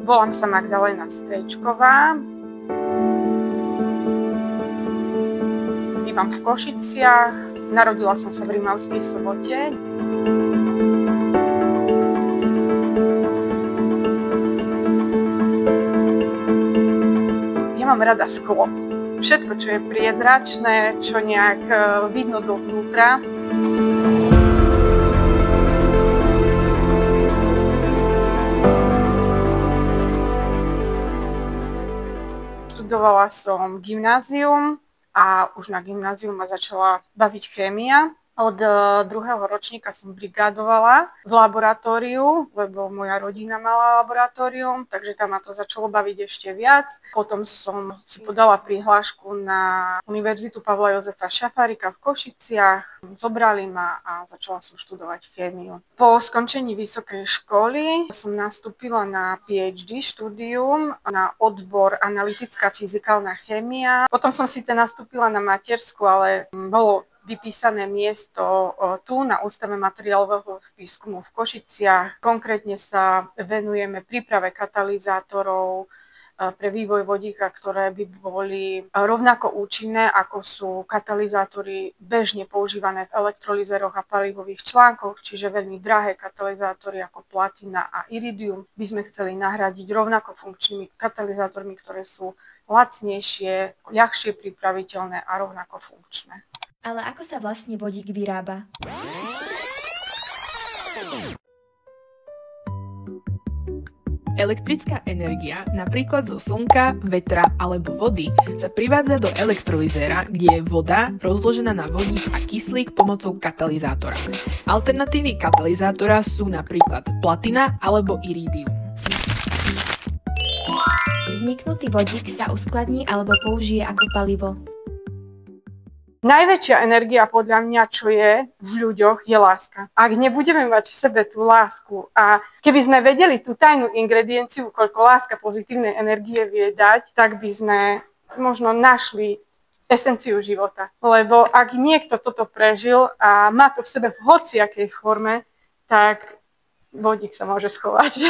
Volám sa Magdalena Strejčková. Bývam v Košiciach. Narodila som sa v Rimavskej Sobote. Ja mám rada sklo. Všetko, čo je priezračné, čo nejak vidno dovnútra. Študovala som gymnázium a už na gymnáziu ma začala baviť chémia. Od druhého ročníka som brigádovala v laboratóriu, lebo moja rodina mala laboratórium, takže tam ma to začalo baviť ešte viac. Potom som si podala prihlášku na Univerzitu Pavla Jozefa Šafárika v Košiciach. Zobrali ma a začala som študovať chémiu. Po skončení vysokej školy som nastúpila na PhD štúdium na odbor analytická fyzikálna chémia. Potom som síce nastúpila na matersku, ale bolo vypísané miesto tu na Ústave materiálového výskumu v Košiciach. Konkrétne sa venujeme príprave katalizátorov pre vývoj vodíka, ktoré by boli rovnako účinné, ako sú katalizátory bežne používané v elektrolyzeroch a palivových článkoch, čiže veľmi drahé katalizátory ako platina a iridium by sme chceli nahradiť rovnako funkčnými katalizátormi, ktoré sú lacnejšie, ľahšie pripraviteľné a rovnako funkčné. Ale ako sa vlastne vodík vyrába? Elektrická energia, napríklad zo slnka, vetra alebo vody, sa privádza do elektrolyzéra, kde je voda rozložená na vodík a kyslík pomocou katalizátora. Alternatívy katalizátora sú napríklad platina alebo iridium. Vzniknutý vodík sa uskladní alebo použije ako palivo. Najväčšia energia podľa mňa, čo je v ľuďoch, je láska. Ak nebudeme mať v sebe tú lásku a keby sme vedeli tú tajnú ingredienciu, koľko láska pozitívnej energie vie dať, tak by sme možno našli esenciu života. Lebo ak niekto toto prežil a má to v sebe v hociakej forme, tak vodík sa môže schovať.